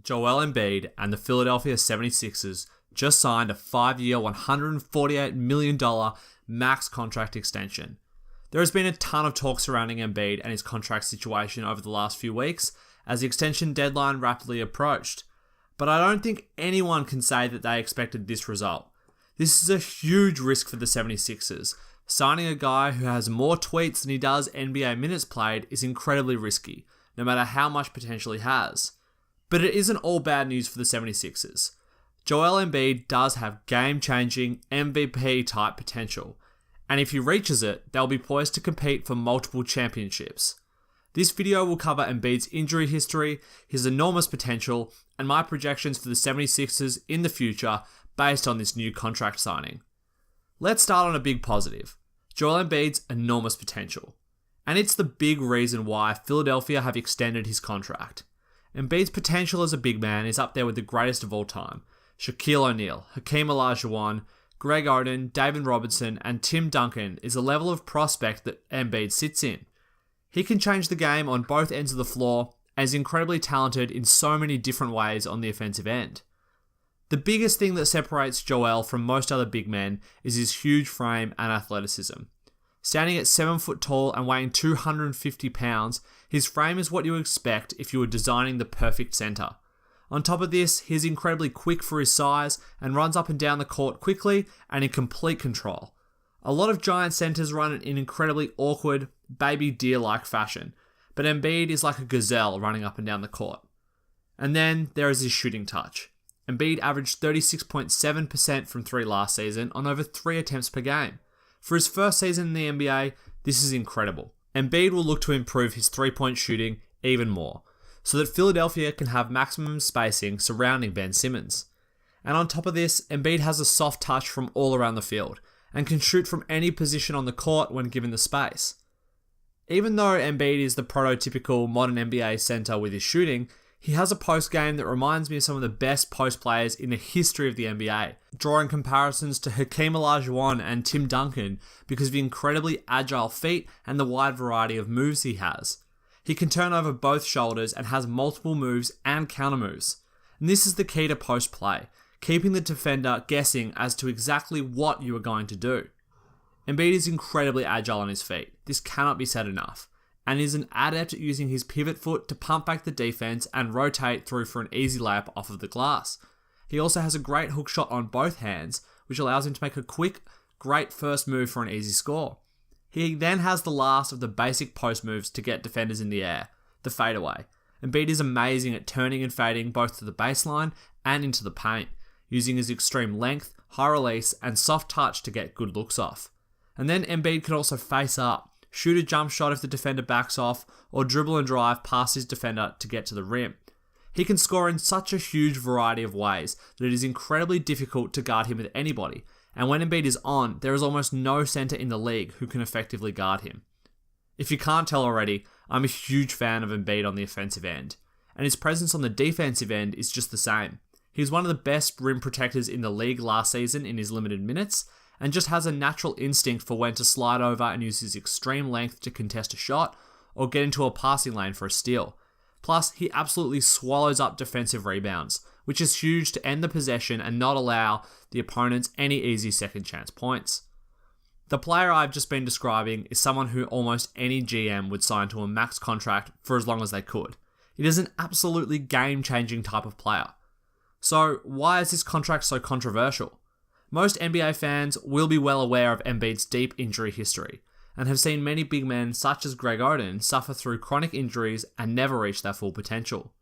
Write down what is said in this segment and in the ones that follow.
Joel Embiid and the Philadelphia 76ers just signed a 5-year, $148 million max contract extension. There has been a ton of talk surrounding Embiid and his contract situation over the last few weeks as the extension deadline rapidly approached. But I don't think anyone can say that they expected this result. This is a huge risk for the 76ers. Signing a guy who has more tweets than he does NBA minutes played is incredibly risky, no matter how much potential he has. But it isn't all bad news for the 76ers. Joel Embiid does have game-changing MVP-type potential, and if he reaches it, they'll be poised to compete for multiple championships. This video will cover Embiid's injury history, his enormous potential, and my projections for the 76ers in the future based on this new contract signing. Let's start on a big positive. Joel Embiid's enormous potential. And it's the big reason why Philadelphia have extended his contract. Embiid's potential as a big man is up there with the greatest of all time. Shaquille O'Neal, Hakeem Olajuwon, Greg Oden, David Robinson, and Tim Duncan is a level of prospect that Embiid sits in. He can change the game on both ends of the floor and is incredibly talented in so many different ways on the offensive end. The biggest thing that separates Joel from most other big men is his huge frame and athleticism. Standing at 7 foot tall and weighing 250 pounds, his frame is what you would expect if you were designing the perfect center. On top of this, he's incredibly quick for his size and runs up and down the court quickly and in complete control. A lot of giant centers run in incredibly awkward, baby deer-like fashion, but Embiid is like a gazelle running up and down the court. And then there is his shooting touch. Embiid averaged 36.7% from 3 last season on over 3 attempts per game. For his first season in the NBA, this is incredible. Embiid will look to improve his 3-point shooting even more, so that Philadelphia can have maximum spacing surrounding Ben Simmons. And on top of this, Embiid has a soft touch from all around the field, and can shoot from any position on the court when given the space. Even though Embiid is the prototypical modern NBA center with his shooting, he has a post game that reminds me of some of the best post players in the history of the NBA, drawing comparisons to Hakeem Olajuwon and Tim Duncan because of the incredibly agile feet and the wide variety of moves he has. He can turn over both shoulders and has multiple moves and counter moves. And this is the key to post play, keeping the defender guessing as to exactly what you are going to do. Embiid is incredibly agile on his feet. This cannot be said enough. And is an adept at using his pivot foot to pump back the defense and rotate through for an easy layup off of the glass. He also has a great hook shot on both hands, which allows him to make a quick, great first move for an easy score. He then has the last of the basic post moves to get defenders in the air, the fadeaway. Embiid is amazing at turning and fading both to the baseline and into the paint, using his extreme length, high release, and soft touch to get good looks off. And then Embiid can also face up, shoot a jump shot if the defender backs off, or dribble and drive past his defender to get to the rim. He can score in such a huge variety of ways that it is incredibly difficult to guard him with anybody, and when Embiid is on, there is almost no center in the league who can effectively guard him. If you can't tell already, I'm a huge fan of Embiid on the offensive end, and his presence on the defensive end is just the same. He was one of the best rim protectors in the league last season in his limited minutes, and just has a natural instinct for when to slide over and use his extreme length to contest a shot or get into a passing lane for a steal. Plus, he absolutely swallows up defensive rebounds, which is huge to end the possession and not allow the opponents any easy second chance points. The player I've just been describing is someone who almost any GM would sign to a max contract for as long as they could. It is an absolutely game-changing type of player. So, why is this contract so controversial? Most NBA fans will be well aware of Embiid's deep injury history, and have seen many big men such as Greg Oden suffer through chronic injuries and never reach their full potential.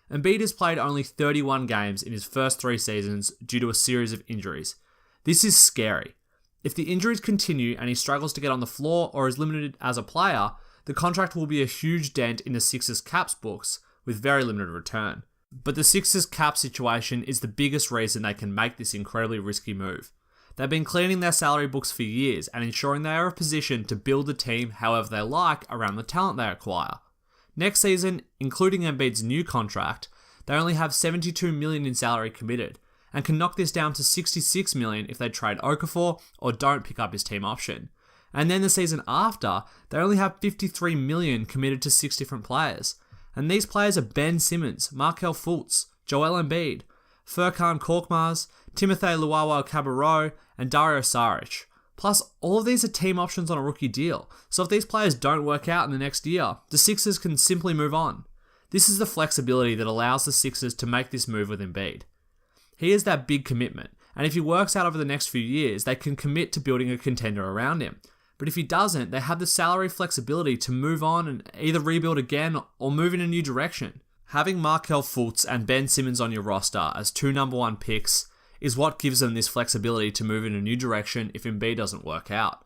Embiid has played only 31 games in his first 3 seasons due to a series of injuries. This is scary. If the injuries continue and he struggles to get on the floor or is limited as a player, the contract will be a huge dent in the Sixers cap's books with very limited return. But the Sixers cap situation is the biggest reason they can make this incredibly risky move. They've been cleaning their salary books for years and ensuring they are in a position to build the team however they like around the talent they acquire. Next season, including Embiid's new contract, they only have $72 million in salary committed, and can knock this down to $66 million if they trade Okafor or don't pick up his team option. And then the season after, they only have $53 million committed to 6 different players. And these players are Ben Simmons, Markelle Fultz, Joel Embiid, Furkan Korkmaz, Timothé Luwawu-Cabarrot, and Dario Saric. Plus, all of these are team options on a rookie deal, so if these players don't work out in the next year, the Sixers can simply move on. This is the flexibility that allows the Sixers to make this move with Embiid. He is that big commitment, and if he works out over the next few years, they can commit to building a contender around him. But if he doesn't, they have the salary flexibility to move on and either rebuild again or move in a new direction. Having Markelle Fultz and Ben Simmons on your roster as 2 number 1 picks is what gives them this flexibility to move in a new direction if Embiid doesn't work out.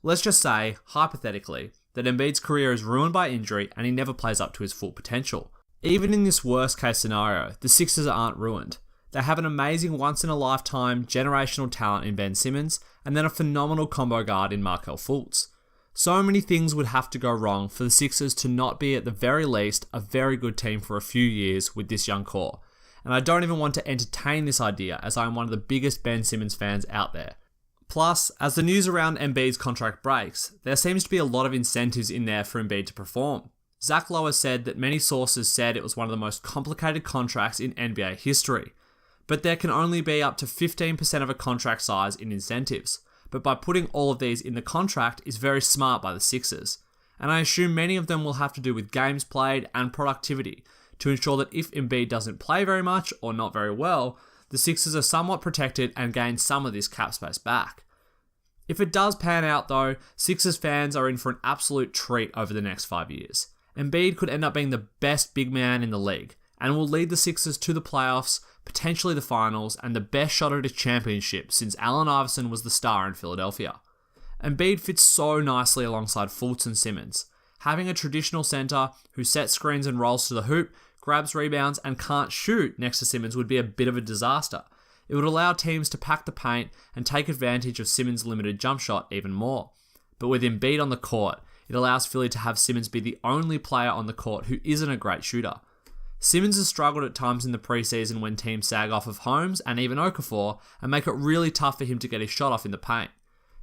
Let's just say, hypothetically, that Embiid's career is ruined by injury and he never plays up to his full potential. Even in this worst case scenario, the Sixers aren't ruined. They have an amazing once-in-a-lifetime generational talent in Ben Simmons and then a phenomenal combo guard in Markelle Fultz. So many things would have to go wrong for the Sixers to not be at the very least a very good team for a few years with this young core. And I don't even want to entertain this idea as I am one of the biggest Ben Simmons fans out there. Plus, as the news around Embiid's contract breaks, there seems to be a lot of incentives in there for Embiid to perform. Zach Lowe said that many sources said it was one of the most complicated contracts in NBA history. But there can only be up to 15% of a contract size in incentives. But by putting all of these in the contract is very smart by the Sixers. And I assume many of them will have to do with games played and productivity to ensure that if Embiid doesn't play very much or not very well, the Sixers are somewhat protected and gain some of this cap space back. If it does pan out though, Sixers fans are in for an absolute treat over the next 5 years. Embiid could end up being the best big man in the league and will lead the Sixers to the playoffs, potentially the finals, and the best shot at a championship since Allen Iverson was the star in Philadelphia. Embiid fits so nicely alongside Fultz and Simmons. Having a traditional center who sets screens and rolls to the hoop, grabs rebounds, and can't shoot next to Simmons would be a bit of a disaster. It would allow teams to pack the paint and take advantage of Simmons' limited jump shot even more. But with Embiid on the court, it allows Philly to have Simmons be the only player on the court who isn't a great shooter. Simmons has struggled at times in the preseason when teams sag off of Holmes and even Okafor and make it really tough for him to get his shot off in the paint.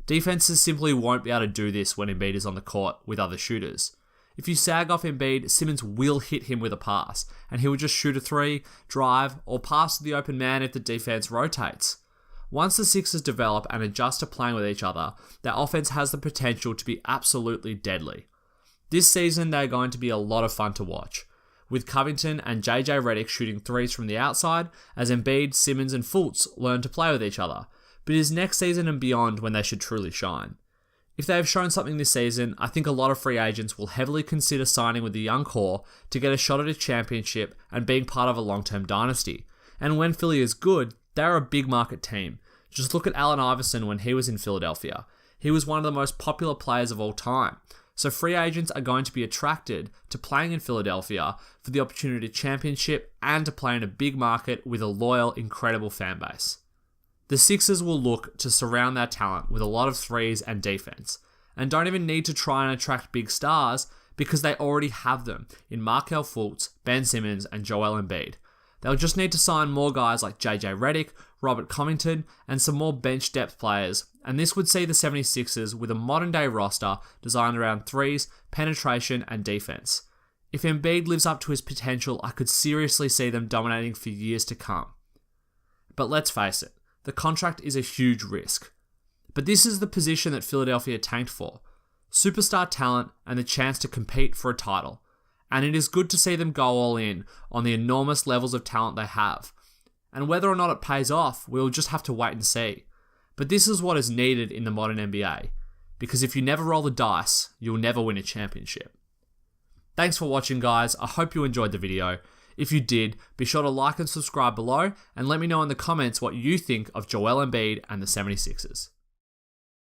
Defenses simply won't be able to do this when Embiid is on the court with other shooters. If you sag off Embiid, Simmons will hit him with a pass, and he will just shoot a 3, drive, or pass to the open man if the defense rotates. Once the Sixers develop and adjust to playing with each other, their offense has the potential to be absolutely deadly. This season, they're going to be a lot of fun to watch, with Covington and JJ Redick shooting 3s from the outside as Embiid, Simmons, and Fultz learn to play with each other, but it is next season and beyond when they should truly shine. If they have shown something this season, I think a lot of free agents will heavily consider signing with the young core to get a shot at a championship and being part of a long-term dynasty. And when Philly is good, they're a big market team. Just look at Allen Iverson when he was in Philadelphia. He was one of the most popular players of all time. So free agents are going to be attracted to playing in Philadelphia for the opportunity to championship and to play in a big market with a loyal, incredible fan base. The Sixers will look to surround their talent with a lot of 3s and defense, and don't even need to try and attract big stars because they already have them in Markelle Fultz, Ben Simmons, and Joel Embiid. They'll just need to sign more guys like JJ Redick, Robert Covington, and some more bench depth players, and this would see the 76ers with a modern day roster designed around 3s, penetration, and defense. If Embiid lives up to his potential, I could seriously see them dominating for years to come. But let's face it, the contract is a huge risk. But this is the position that Philadelphia tanked for. Superstar talent and the chance to compete for a title. And it is good to see them go all in on the enormous levels of talent they have. And whether or not it pays off, we'll just have to wait and see. But this is what is needed in the modern NBA. Because if you never roll the dice, you'll never win a championship. Thanks for watching, guys. I hope you enjoyed the video. If you did, be sure to like and subscribe below and let me know in the comments what you think of Joel Embiid and the 76ers.